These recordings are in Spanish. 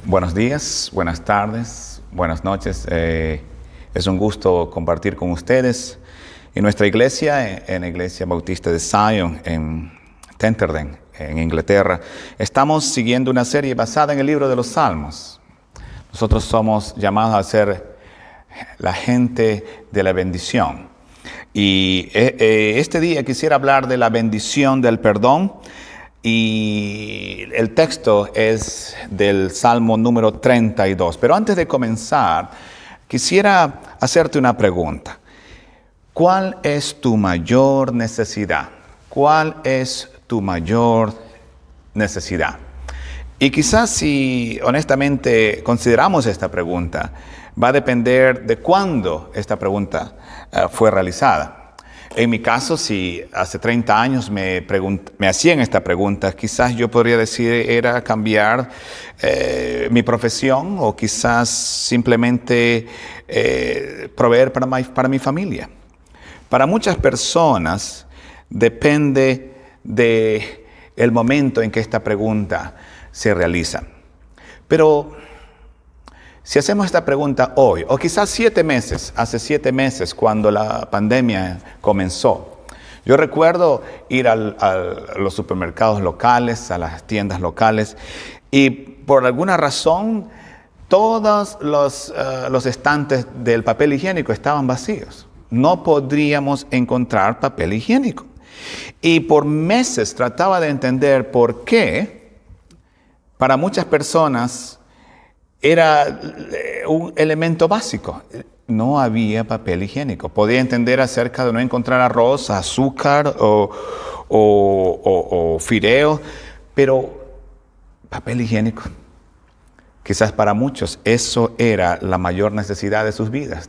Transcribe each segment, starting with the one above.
Buenos días, buenas tardes, buenas noches. Es un gusto compartir con ustedes en nuestra iglesia, en la Iglesia Bautista de Zion, en Tenterden, en Inglaterra. Estamos siguiendo una serie basada en el libro de los Salmos. Nosotros somos llamados a ser la gente de la bendición. Y este día quisiera hablar de la bendición del perdón. Y el texto es del Salmo número 32. Pero antes de comenzar, quisiera hacerte una pregunta. ¿Cuál es tu mayor necesidad? ¿Cuál es tu mayor necesidad? Y quizás si honestamente consideramos esta pregunta, va a depender de cuándo esta pregunta fue realizada. En mi caso, si hace 30 años me hacían esta pregunta, quizás yo podría decir era cambiar mi profesión o quizás simplemente proveer para mi familia. Para muchas personas depende del momento en que esta pregunta se realiza. Pero si hacemos esta pregunta hoy, o quizás hace 7 meses, cuando la pandemia comenzó, yo recuerdo ir a los supermercados locales, a las tiendas locales, y por alguna razón todos los estantes del papel higiénico estaban vacíos. No podríamos encontrar papel higiénico. Y por meses trataba de entender por qué para muchas personas era un elemento básico. No había papel higiénico. Podía entender acerca de no encontrar arroz, azúcar o fideo, pero papel higiénico. Quizás para muchos eso era la mayor necesidad de sus vidas,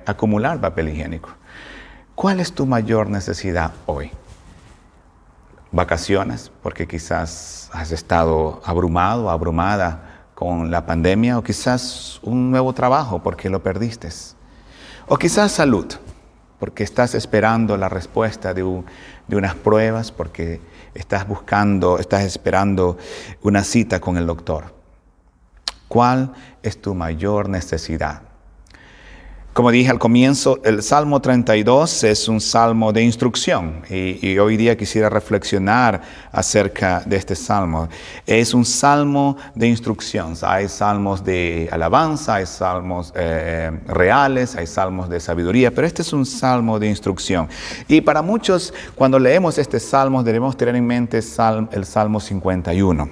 acumular papel higiénico. ¿Cuál es tu mayor necesidad hoy? ¿Vacaciones? Porque quizás has estado abrumado, abrumada con la pandemia, o quizás un nuevo trabajo porque lo perdiste, o quizás salud, porque estás esperando la respuesta de unas pruebas, porque estás esperando una cita con el doctor. ¿Cuál es tu mayor necesidad? Como dije al comienzo, el Salmo 32 es un salmo de instrucción y hoy día quisiera reflexionar acerca de este salmo. Es un salmo de instrucción. Hay salmos de alabanza, hay salmos reales, hay salmos de sabiduría, pero este es un salmo de instrucción. Y para muchos, cuando leemos este salmo, debemos tener en mente el Salmo 51.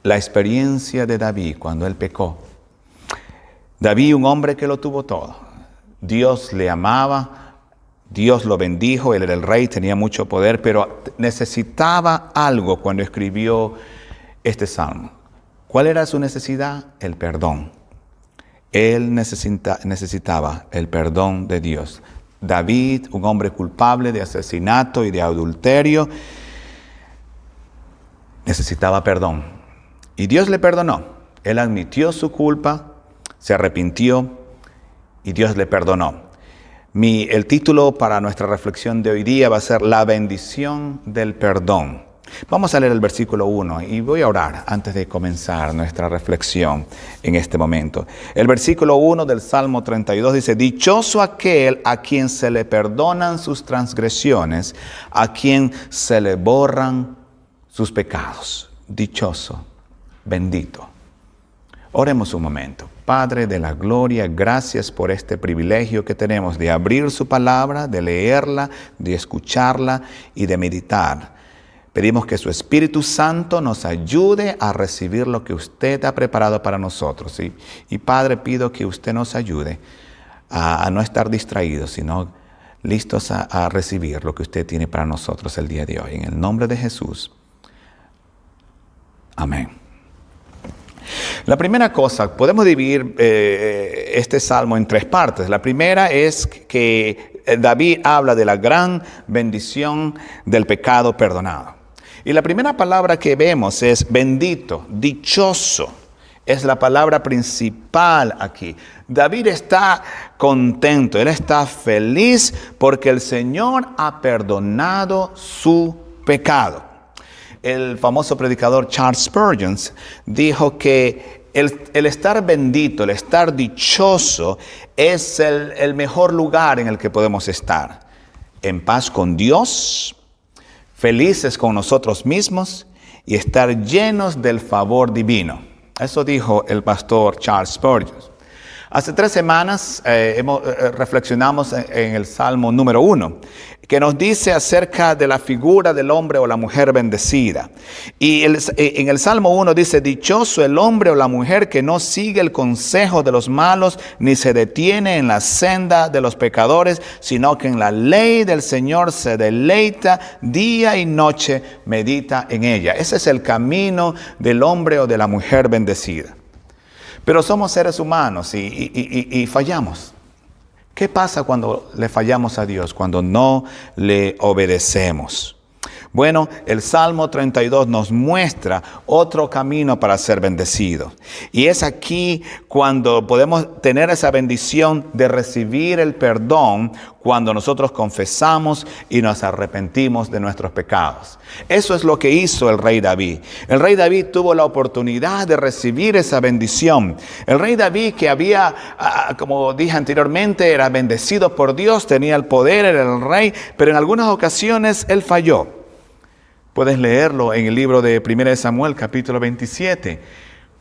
La experiencia de David cuando él pecó. David, un hombre que lo tuvo todo. Dios le amaba, Dios lo bendijo, él era el rey, tenía mucho poder, pero necesitaba algo cuando escribió este salmo. ¿Cuál era su necesidad? El perdón. Él necesitaba el perdón de Dios. David, un hombre culpable de asesinato y de adulterio, necesitaba perdón. Y Dios le perdonó. Él admitió su culpa, se arrepintió y Dios le perdonó. El título para nuestra reflexión de hoy día va a ser La bendición del perdón. Vamos a leer el versículo 1 y voy a orar antes de comenzar nuestra reflexión en este momento. El versículo 1 del Salmo 32 dice: Dichoso aquel a quien se le perdonan sus transgresiones, a quien se le borran sus pecados. Dichoso, bendito. Oremos un momento. Padre de la gloria, gracias por este privilegio que tenemos de abrir su palabra, de leerla, de escucharla y de meditar. Pedimos que su Espíritu Santo nos ayude a recibir lo que usted ha preparado para nosotros. Y Padre, pido que usted nos ayude a no estar distraídos, sino listos a recibir lo que usted tiene para nosotros el día de hoy. En el nombre de Jesús. Amén. La primera cosa, podemos dividir este salmo en 3 partes. La primera es que David habla de la gran bendición del pecado perdonado. Y la primera palabra que vemos es bendito, dichoso. Es la palabra principal aquí. David está contento, él está feliz porque el Señor ha perdonado su pecado. el famoso predicador Charles Spurgeon dijo que el estar bendito, el estar dichoso es el mejor lugar en el que podemos estar. En paz con Dios, felices con nosotros mismos y estar llenos del favor divino. Eso dijo el pastor Charles Spurgeon. Hace 3 semanas reflexionamos en el Salmo número 1, que nos dice acerca de la figura del hombre o la mujer bendecida. Y en el Salmo 1 dice: dichoso el hombre o la mujer que no sigue el consejo de los malos, ni se detiene en la senda de los pecadores, sino que en la ley del Señor se deleita día y noche, medita en ella. Ese es el camino del hombre o de la mujer bendecida. Pero somos seres humanos y fallamos. ¿Qué pasa cuando le fallamos a Dios? Cuando no le obedecemos. Bueno, el Salmo 32 nos muestra otro camino para ser bendecido. Y es aquí cuando podemos tener esa bendición de recibir el perdón cuando nosotros confesamos y nos arrepentimos de nuestros pecados. Eso es lo que hizo el rey David. El rey David tuvo la oportunidad de recibir esa bendición. El rey David, que había, como dije anteriormente, era bendecido por Dios, tenía el poder, era el rey, pero en algunas ocasiones él falló. Puedes leerlo en el libro de 1 Samuel, capítulo 27.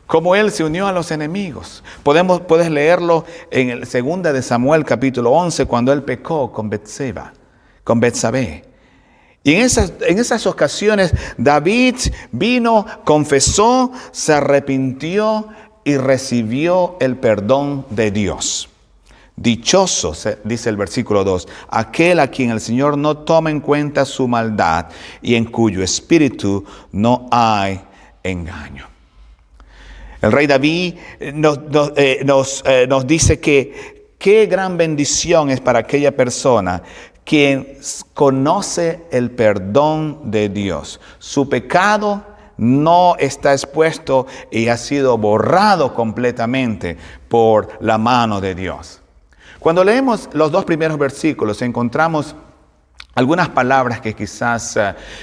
Cómo él se unió a los enemigos. Puedes leerlo en el 2 de Samuel, capítulo 11, cuando él pecó con Betsabé. Y en esas ocasiones David vino, confesó, se arrepintió y recibió el perdón de Dios. Dichoso, dice el versículo 2, aquel a quien el Señor no toma en cuenta su maldad y en cuyo espíritu no hay engaño. El rey David nos dice que qué gran bendición es para aquella persona quien conoce el perdón de Dios. Su pecado no está expuesto y ha sido borrado completamente por la mano de Dios. Cuando leemos los 2 primeros versículos encontramos algunas palabras que quizás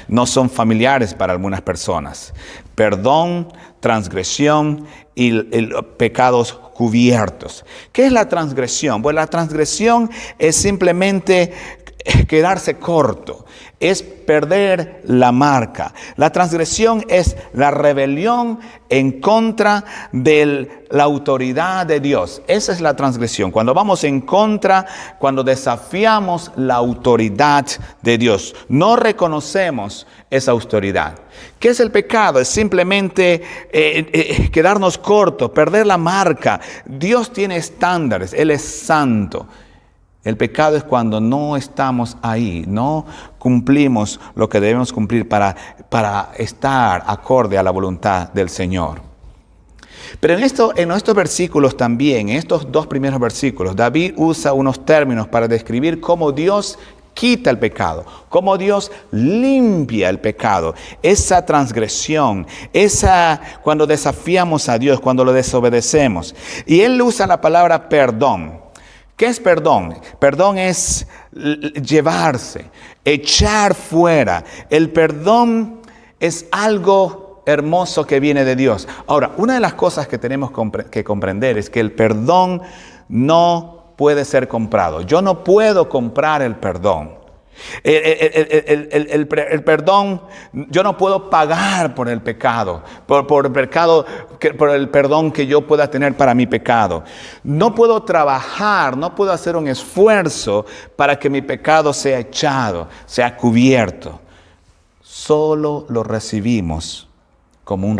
no son familiares para algunas personas. Perdón, transgresión y pecados cubiertos. ¿Qué es la transgresión? Pues la transgresión es simplemente quedarse corto, es perder la marca. La transgresión es la rebelión en contra de la autoridad de Dios. Esa es la transgresión. Cuando vamos en contra, cuando desafiamos la autoridad de Dios, no reconocemos esa autoridad. ¿Qué es el pecado? Es simplemente quedarnos cortos, perder la marca. Dios tiene estándares, Él es santo. El pecado es cuando no estamos ahí, no cumplimos lo que debemos cumplir para estar acorde a la voluntad del Señor. Pero en estos versículos también, en estos 2 primeros versículos, David usa unos términos para describir cómo Dios quita el pecado, cómo Dios limpia el pecado, esa transgresión, cuando desafiamos a Dios, cuando lo desobedecemos. Y él usa la palabra perdón. ¿Qué es perdón? Perdón es llevarse, echar fuera. El perdón es algo hermoso que viene de Dios. Ahora, una de las cosas que tenemos que comprender es que el perdón no puede ser comprado. Yo no puedo comprar el perdón. El perdón, yo no puedo pagar por el pecado, por el perdón que yo pueda tener para mi pecado. No puedo trabajar, no puedo hacer un esfuerzo para que mi pecado sea echado, sea cubierto. Solo lo recibimos como un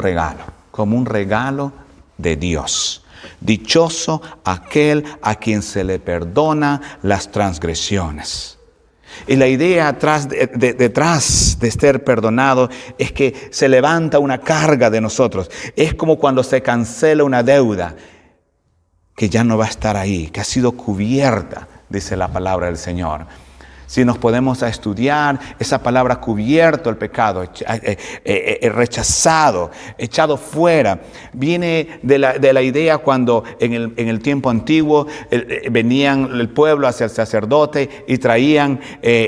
regalo de Dios. Dichoso aquel a quien se le perdona las transgresiones. Y la idea detrás de ser perdonado es que se levanta una carga de nosotros. Es como cuando se cancela una deuda que ya no va a estar ahí, que ha sido cubierta, dice la palabra del Señor. Si nos podemos estudiar, esa palabra cubierto el pecado, rechazado, echado fuera, viene de la idea cuando en el tiempo antiguo venían el pueblo hacia el sacerdote y traían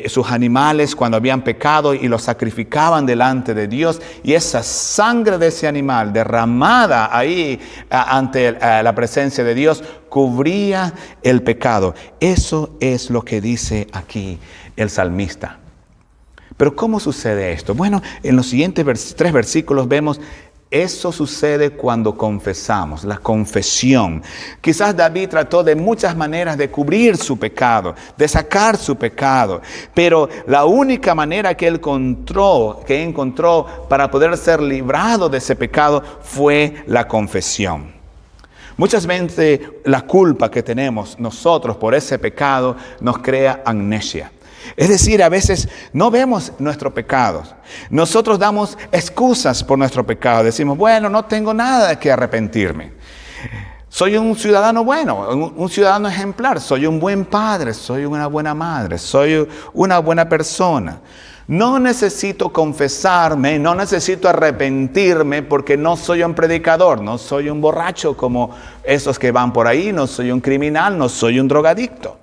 sus animales cuando habían pecado y los sacrificaban delante de Dios, y esa sangre de ese animal derramada ahí ante la presencia de Dios cubría el pecado. Eso es lo que dice aquí el salmista. Pero ¿cómo sucede esto? Bueno, en los siguientes 3 versículos vemos, eso sucede cuando confesamos, la confesión. Quizás David trató de muchas maneras de cubrir su pecado, de sacar su pecado, pero la única manera que él encontró para poder ser librado de ese pecado fue la confesión. Muchas veces la culpa que tenemos nosotros por ese pecado nos crea amnesia. Es decir, a veces no vemos nuestros pecados. Nosotros damos excusas por nuestro pecado. Decimos, bueno, no tengo nada de que arrepentirme. Soy un ciudadano bueno, un ciudadano ejemplar. Soy un buen padre, soy una buena madre, soy una buena persona. No necesito confesarme, no necesito arrepentirme porque no soy un predicador, no soy un borracho como esos que van por ahí, no soy un criminal, no soy un drogadicto.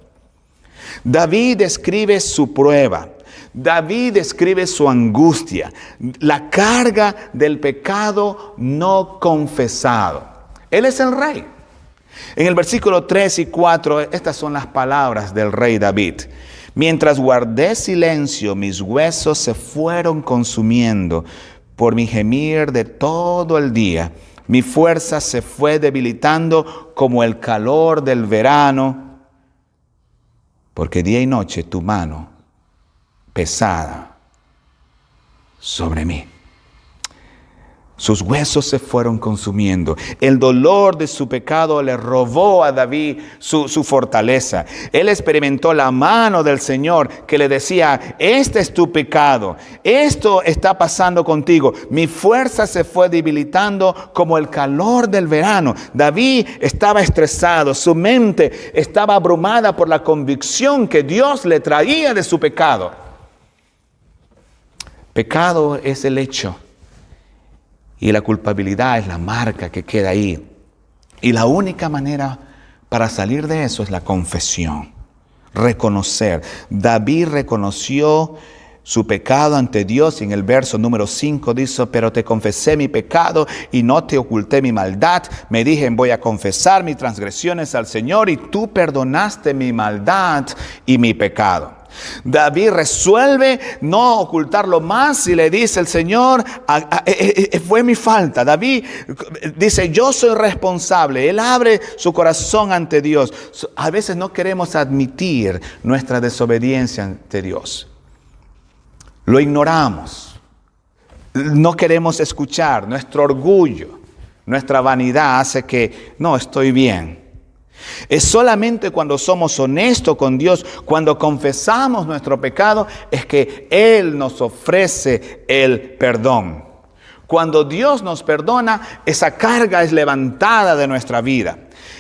David describe su prueba, David describe su angustia, la carga del pecado no confesado. Él es el rey. En el versículo 3 y 4, estas son las palabras del rey David. Mientras guardé silencio, mis huesos se fueron consumiendo por mi gemir de todo el día. Mi fuerza se fue debilitando como el calor del verano, porque día y noche tu mano pesada sobre mí. Sus huesos se fueron consumiendo. El dolor de su pecado le robó a David su fortaleza. Él experimentó la mano del Señor que le decía, este es tu pecado, esto está pasando contigo. Mi fuerza se fue debilitando como el calor del verano. David estaba estresado, su mente estaba abrumada por la convicción que Dios le traía de su pecado. Pecado es el hecho. Y la culpabilidad es la marca que queda ahí. Y la única manera para salir de eso es la confesión. Reconocer. David reconoció su pecado ante Dios. En el verso número 5 dice, pero te confesé mi pecado y no te oculté mi maldad. Me dije, voy a confesar mis transgresiones al Señor y tú perdonaste mi maldad y mi pecado. David resuelve no ocultarlo más y le dice el Señor, fue mi falta. David dice, yo soy responsable. Él abre su corazón ante Dios. A veces no queremos admitir nuestra desobediencia ante Dios. Lo ignoramos. No queremos escuchar. Nuestro orgullo, nuestra vanidad hace que no, estoy bien. Es solamente cuando somos honestos con Dios, cuando confesamos nuestro pecado, es que Él nos ofrece el perdón. Cuando Dios nos perdona, esa carga es levantada de nuestra vida.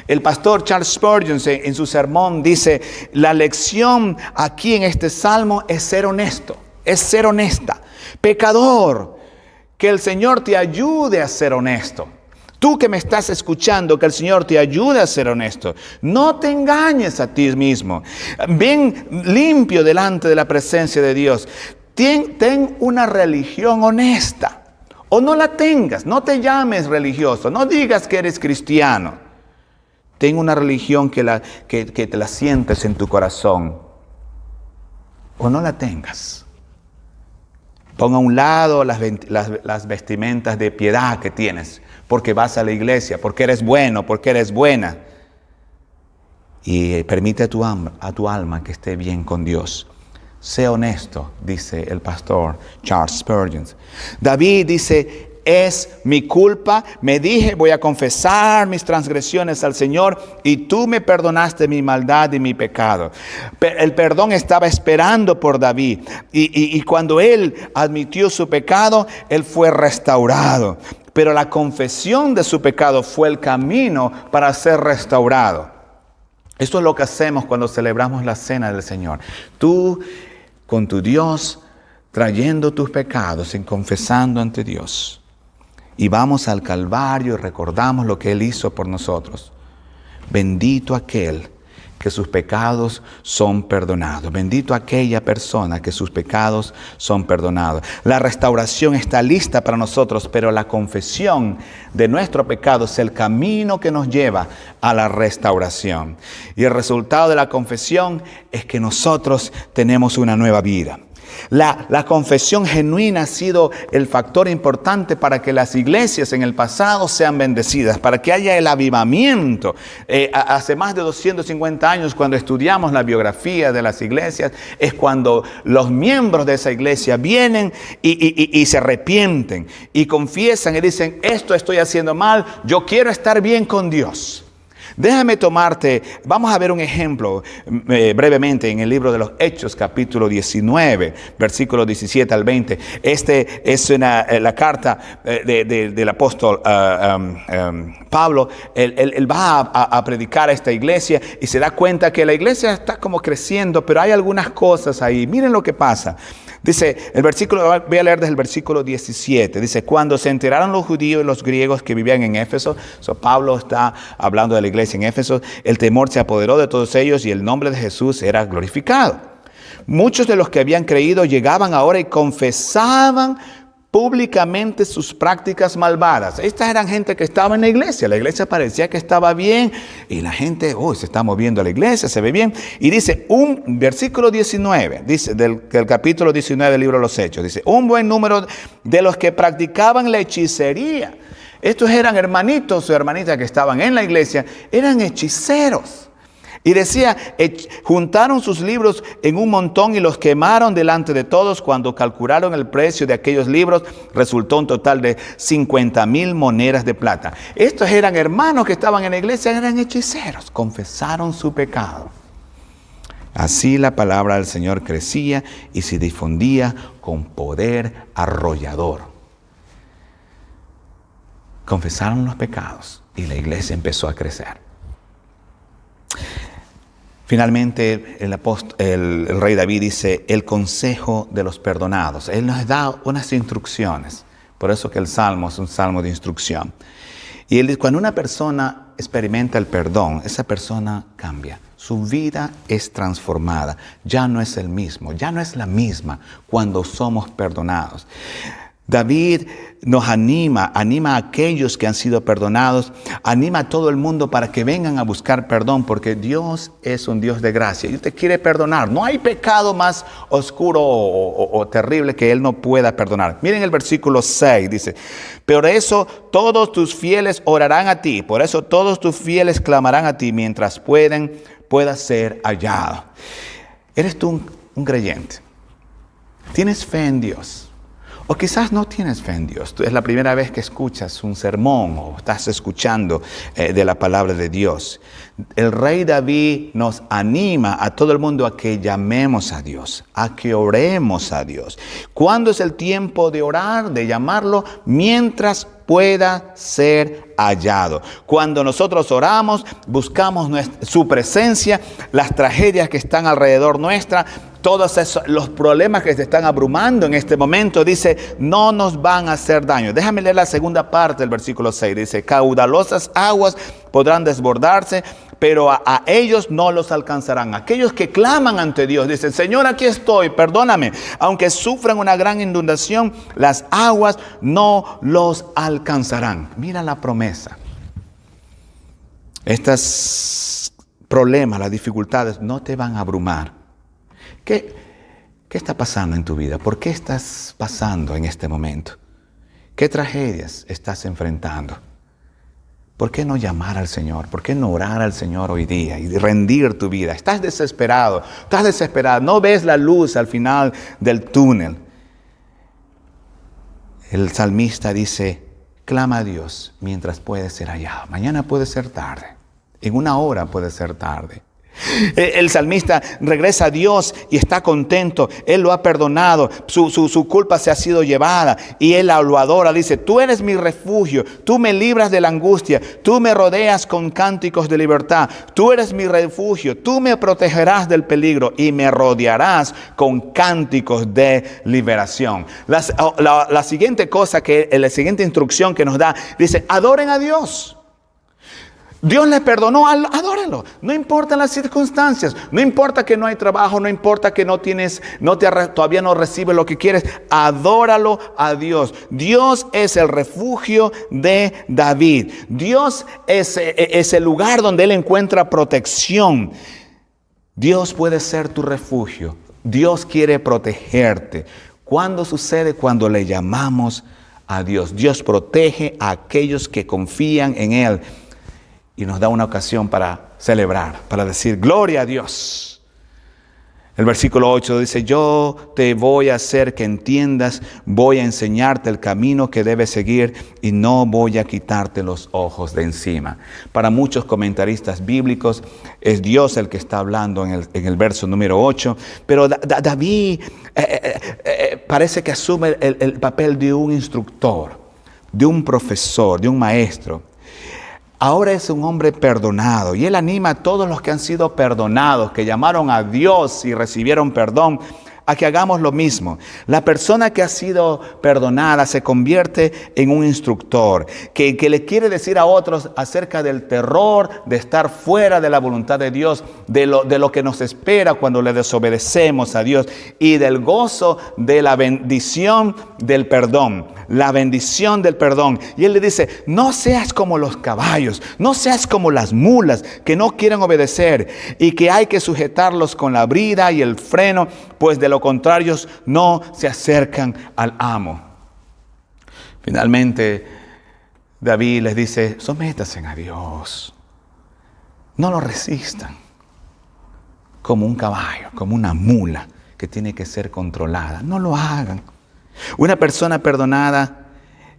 El pastor Charles Spurgeon en su sermón dice, la lección aquí en este salmo es ser honesto, es ser honesta. Pecador, que el Señor te ayude a ser honesto. Tú que me estás escuchando, que el Señor te ayude a ser honesto. No te engañes a ti mismo. Ven limpio delante de la presencia de Dios. Ten una religión honesta. O no la tengas. No te llames religioso. No digas que eres cristiano. Ten una religión que te la sientes en tu corazón. O no la tengas. Pon a un lado las vestimentas de piedad que tienes. Porque vas a la iglesia, porque eres bueno, porque eres buena. Y permite a tu alma que esté bien con Dios. Sé honesto, dice el pastor Charles Spurgeon. David dice, es mi culpa. Me dije, voy a confesar mis transgresiones al Señor y tú me perdonaste mi maldad y mi pecado. El perdón estaba esperando por David. Y cuando él admitió su pecado, él fue restaurado. Pero la confesión de su pecado fue el camino para ser restaurado. Esto es lo que hacemos cuando celebramos la cena del Señor. Tú con tu Dios, trayendo tus pecados y confesando ante Dios. Y vamos al Calvario y recordamos lo que Él hizo por nosotros. Bendito aquel que sus pecados son perdonados. Bendito aquella persona que sus pecados son perdonados. La restauración está lista para nosotros, pero la confesión de nuestro pecado es el camino que nos lleva a la restauración. Y el resultado de la confesión es que nosotros tenemos una nueva vida. La confesión genuina ha sido el factor importante para que las iglesias en el pasado sean bendecidas, para que haya el avivamiento. Hace más de 250 años, cuando estudiamos la biografía de las iglesias, es cuando los miembros de esa iglesia vienen y se arrepienten y confiesan y dicen: esto estoy haciendo mal, yo quiero estar bien con Dios. Déjame vamos a ver un ejemplo brevemente en el libro de los Hechos, capítulo 19, versículos 17 al 20. Este es la carta del apóstol Pablo. Él va a predicar a esta iglesia y se da cuenta que la iglesia está como creciendo, pero hay algunas cosas ahí. Miren lo que pasa. Dice el versículo, voy a leer desde el versículo 17. Dice: cuando se enteraron los judíos y los griegos que vivían en Éfeso, Pablo está hablando de la iglesia en Éfeso, el temor se apoderó de todos ellos y el nombre de Jesús era glorificado. Muchos de los que habían creído llegaban ahora y confesaban públicamente sus prácticas malvadas. Estas eran gente que estaba en la iglesia parecía que estaba bien y la gente se está moviendo a la iglesia, se ve bien. Y dice un versículo 19, dice del capítulo 19 del libro de los Hechos, dice: un buen número de los que practicaban la hechicería. Estos eran hermanitos o hermanitas que estaban en la iglesia, eran hechiceros. Y decía, juntaron sus libros en un montón y los quemaron delante de todos. Cuando calcularon el precio de aquellos libros, resultó un total de 50,000 monedas de plata. Estos eran hermanos que estaban en la iglesia, eran hechiceros, confesaron su pecado. Así la palabra del Señor crecía y se difundía con poder arrollador. Confesaron los pecados y la iglesia empezó a crecer. Finalmente, el rey David dice: el consejo de los perdonados. Él nos da unas instrucciones. Por eso que el Salmo es un salmo de instrucción. Y él dice: cuando una persona experimenta el perdón, esa persona cambia. Su vida es transformada. Ya no es el mismo, ya no es la misma cuando somos perdonados. David nos anima a aquellos que han sido perdonados, anima a todo el mundo para que vengan a buscar perdón, porque Dios es un Dios de gracia y usted quiere perdonar. No hay pecado más oscuro o terrible que Él no pueda perdonar. Miren el versículo 6, dice: por eso todos tus fieles orarán a ti, por eso todos tus fieles clamarán a ti mientras puedas ser hallado. ¿Eres tú un creyente? ¿Tienes fe en Dios? O quizás no tienes fe en Dios. Es la primera vez que escuchas un sermón o estás escuchando de la palabra de Dios. El rey David nos anima a todo el mundo a que llamemos a Dios, a que oremos a Dios. ¿Cuándo es el tiempo de orar, de llamarlo? Mientras pueda ser hallado. Cuando nosotros oramos, buscamos su presencia, las tragedias que están alrededor nuestra, todos los problemas que se están abrumando en este momento, dice, no nos van a hacer daño. Déjame leer la segunda parte del versículo 6. Dice: caudalosas aguas podrán desbordarse, pero a ellos no los alcanzarán. Aquellos que claman ante Dios, dicen: Señor, aquí estoy, perdóname. Aunque sufran una gran inundación, las aguas no los alcanzarán. Mira la promesa. Estos problemas, las dificultades no te van a abrumar. ¿Qué está pasando en tu vida? ¿Por qué estás pasando en este momento? ¿Qué tragedias estás enfrentando? ¿Por qué no llamar al Señor? ¿Por qué no orar al Señor hoy día y rendir tu vida? Estás desesperado, estás desesperado, no ves la luz al final del túnel. El salmista dice: clama a Dios mientras puede ser hallado. Mañana puede ser tarde, en una hora puede ser tarde. El salmista regresa a Dios y está contento. Él lo ha perdonado. Su culpa se ha sido llevada y él lo adora. Dice: tú eres mi refugio. Tú me libras de la angustia. Tú me rodeas con cánticos de libertad. Tú eres mi refugio. Tú me protegerás del peligro y me rodearás con cánticos de liberación. La siguiente cosa, la siguiente instrucción que nos da, dice: adoren a Dios. Dios les perdonó, adórenlo. No importan las circunstancias, no importa que no hay trabajo, no importa que todavía no recibes lo que quieres. Adóralo a Dios. Dios es el refugio de David. Dios es el lugar donde él encuentra protección. Dios puede ser tu refugio. Dios quiere protegerte. ¿Cuándo sucede? Cuando le llamamos a Dios. Dios protege a aquellos que confían en Él. Y nos da una ocasión para celebrar, para decir: gloria a Dios. El versículo 8 dice: yo te voy a hacer que entiendas, voy a enseñarte el camino que debes seguir y no voy a quitarte los ojos de encima. Para muchos comentaristas bíblicos es Dios el que está hablando en el verso número 8, pero David parece que asume el papel de un instructor, de un profesor, de un maestro. Ahora es un hombre perdonado y él anima a todos los que han sido perdonados, que llamaron a Dios y recibieron perdón, a que hagamos lo mismo. La persona que ha sido perdonada se convierte en un instructor que le quiere decir a otros acerca del terror de estar fuera de la voluntad de Dios, de lo que nos espera cuando le desobedecemos a Dios y del gozo de la bendición del perdón. La bendición del perdón. Y él le dice: no seas como los caballos, no seas como las mulas que no quieren obedecer y que hay que sujetarlos con la brida y el freno, pues de lo contrario no se acercan al amo. Finalmente David les dice: sométanse a Dios, no lo resistan como un caballo, como una mula que tiene que ser controlada. No lo hagan. Una persona perdonada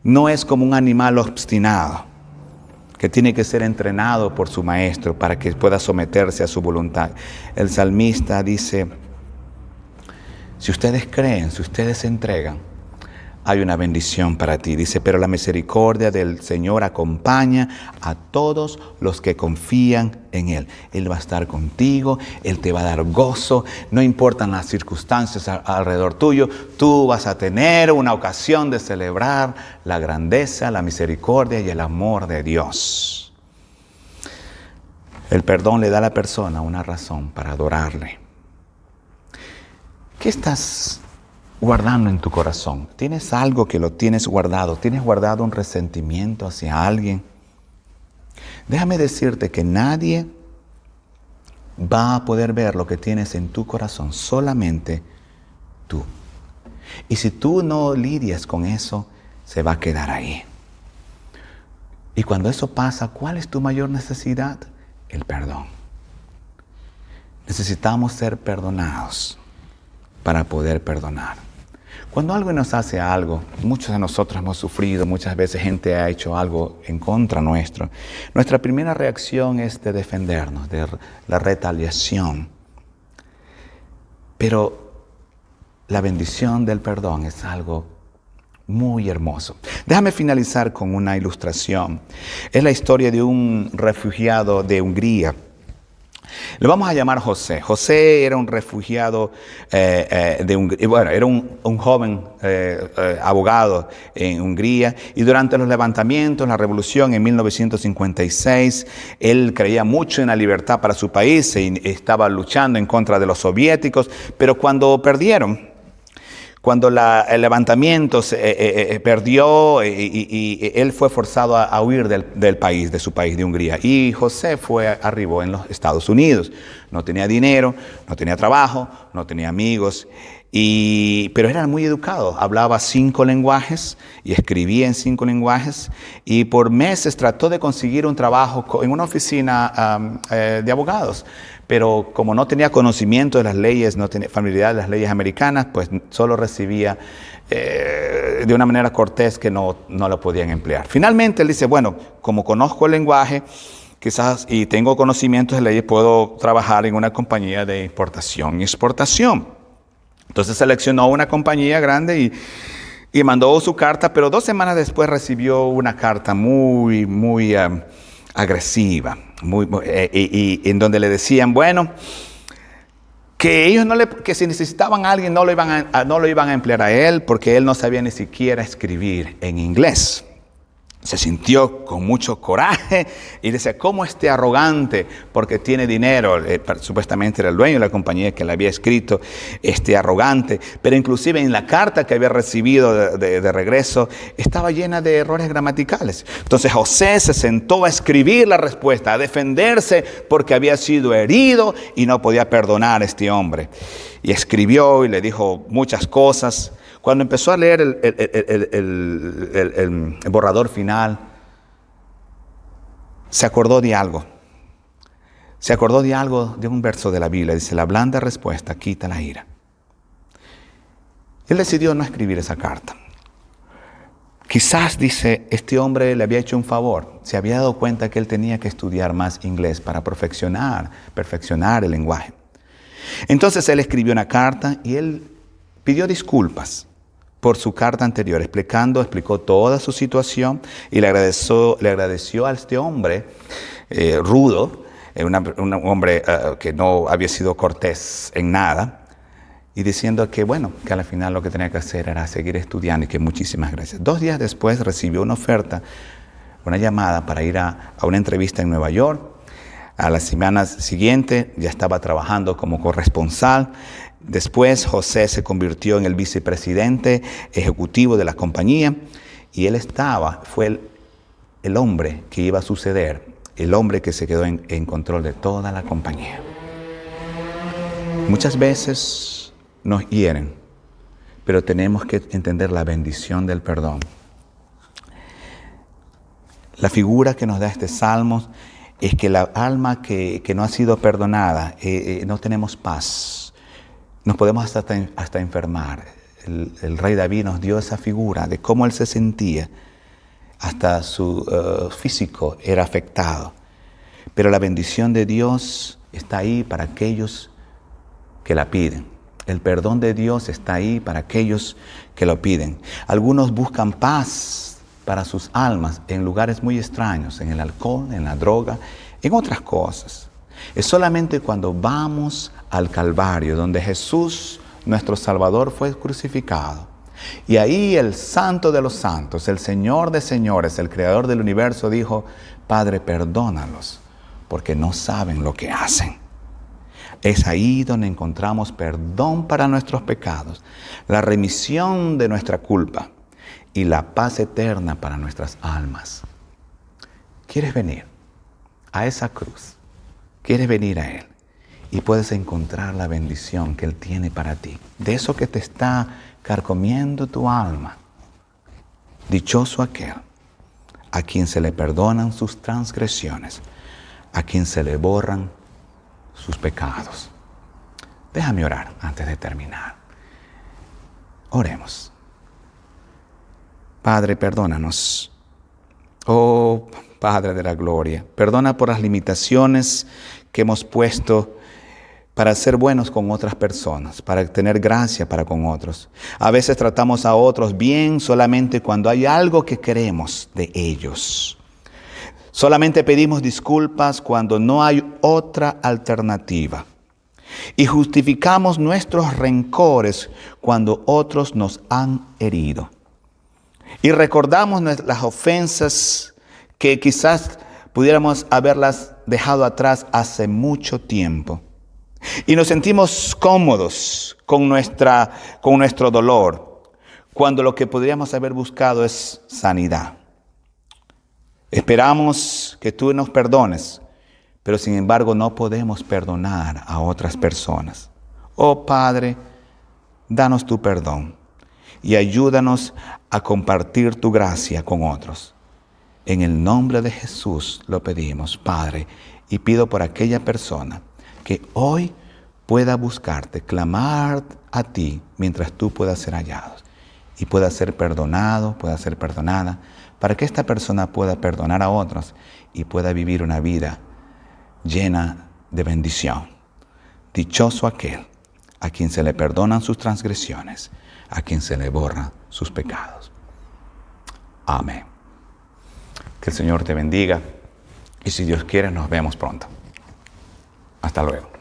no es como un animal obstinado que tiene que ser entrenado por su maestro para que pueda someterse a su voluntad. El salmista dice: si ustedes creen, si ustedes se entregan, hay una bendición para ti. Dice: pero la misericordia del Señor acompaña a todos los que confían en Él. Él va a estar contigo, Él te va a dar gozo. No importan las circunstancias alrededor tuyo, tú vas a tener una ocasión de celebrar la grandeza, la misericordia y el amor de Dios. El perdón le da a la persona una razón para adorarle. ¿Qué estás guardando en tu corazón? ¿Tienes algo que lo tienes guardado? ¿Tienes guardado un resentimiento hacia alguien? Déjame decirte que nadie va a poder ver lo que tienes en tu corazón, solamente tú. Y si tú no lidias con eso, se va a quedar ahí. Y cuando eso pasa, ¿cuál es tu mayor necesidad? El perdón. Necesitamos ser perdonados para poder perdonar. Cuando alguien nos hace algo, muchos de nosotros hemos sufrido, muchas veces gente ha hecho algo en contra nuestro. Nuestra primera reacción es de defendernos, de la retaliación. Pero la bendición del perdón es algo muy hermoso. Déjame finalizar con una ilustración. Es la historia de un refugiado de Hungría. Le vamos a llamar José. José era un refugiado de Hungría. Bueno, era un joven abogado en Hungría. Y durante los levantamientos, la revolución en 1956, él creía mucho en la libertad para su país y estaba luchando en contra de los soviéticos. Pero cuando perdieron, cuando el levantamiento perdió y él fue forzado a huir del país, de su país, de Hungría. Y José arribó en los Estados Unidos. No tenía dinero, no tenía trabajo, no tenía amigos, pero era muy educado. Hablaba 5 lenguajes y escribía en 5 lenguajes. Y por meses trató de conseguir un trabajo en una oficina de abogados. Pero como no tenía conocimiento de las leyes, no tenía familiaridad de las leyes americanas, pues solo recibía de una manera cortés que no lo podían emplear. Finalmente él dice: bueno, como conozco el lenguaje, quizás, y tengo conocimientos de leyes, puedo trabajar en una compañía de importación y exportación. Entonces seleccionó una compañía grande y mandó su carta, pero 2 semanas después recibió una carta muy agresiva, y en donde le decían, bueno, que ellos que si necesitaban a alguien no lo iban a emplear a él porque él no sabía ni siquiera escribir en inglés. Se sintió con mucho coraje y decía, ¿cómo este arrogante? Porque tiene dinero. Supuestamente era el dueño de la compañía que le había escrito, este arrogante. Pero inclusive en la carta que había recibido de regreso, estaba llena de errores gramaticales. Entonces José se sentó a escribir la respuesta, a defenderse porque había sido herido y no podía perdonar a este hombre. Y escribió y le dijo muchas cosas. Cuando empezó a leer el borrador final, se acordó de algo. Se acordó de algo, de un verso de la Biblia. Dice, la blanda respuesta quita la ira. Él decidió no escribir esa carta. Quizás, dice, este hombre le había hecho un favor. Se había dado cuenta que él tenía que estudiar más inglés para perfeccionar el lenguaje. Entonces él escribió una carta y él pidió disculpas por su carta anterior, explicó toda su situación y le agradeció a este hombre rudo, un hombre que no había sido cortés en nada, y diciendo que bueno, que al final lo que tenía que hacer era seguir estudiando y que muchísimas gracias. 2 días después recibió una oferta, una llamada para ir a una entrevista en Nueva York. A la semana siguiente ya estaba trabajando como corresponsal. Después José se convirtió en el vicepresidente ejecutivo de la compañía y él fue el hombre que iba a suceder, el hombre que se quedó en control de toda la compañía. Muchas veces nos hieren, pero tenemos que entender la bendición del perdón. La figura que nos da este salmo es que la alma que no ha sido perdonada, no tenemos paz. Nos podemos hasta enfermar. El rey David nos dio esa figura de cómo él se sentía. Hasta su físico era afectado. Pero la bendición de Dios está ahí para aquellos que la piden. El perdón de Dios está ahí para aquellos que lo piden. Algunos buscan paz para sus almas en lugares muy extraños, en el alcohol, en la droga, en otras cosas. Es solamente cuando vamos al Calvario, donde Jesús, nuestro Salvador, fue crucificado. Y ahí el Santo de los Santos, el Señor de señores, el Creador del universo, dijo, Padre, perdónalos, porque no saben lo que hacen. Es ahí donde encontramos perdón para nuestros pecados, la remisión de nuestra culpa y la paz eterna para nuestras almas. ¿Quieres venir a esa cruz? ¿Quieres venir a Él? Y puedes encontrar la bendición que Él tiene para ti. De eso que te está carcomiendo tu alma. Dichoso aquel a quien se le perdonan sus transgresiones, a quien se le borran sus pecados. Déjame orar antes de terminar. Oremos. Padre, perdónanos. Oh, Padre de la gloria, perdona por las limitaciones que hemos puesto para ser buenos con otras personas, para tener gracia para con otros. A veces tratamos a otros bien solamente cuando hay algo que queremos de ellos. Solamente pedimos disculpas cuando no hay otra alternativa. Y justificamos nuestros rencores cuando otros nos han herido. Y recordamos las ofensas que quizás pudiéramos haberlas dejado atrás hace mucho tiempo. Y nos sentimos cómodos con nuestro dolor, cuando lo que podríamos haber buscado es sanidad. Esperamos que tú nos perdones, pero sin embargo no podemos perdonar a otras personas. Oh Padre, danos tu perdón y ayúdanos a compartir tu gracia con otros. En el nombre de Jesús lo pedimos, Padre, y pido por aquella persona que hoy pueda buscarte, clamar a ti mientras tú puedas ser hallado. y pueda ser perdonado, pueda ser perdonada, para que esta persona pueda perdonar a otros y pueda vivir una vida llena de bendición. Dichoso aquel a quien se le perdonan sus transgresiones, a quien se le borran sus pecados. Amén. Que el Señor te bendiga y si Dios quiere nos vemos pronto. Hasta luego.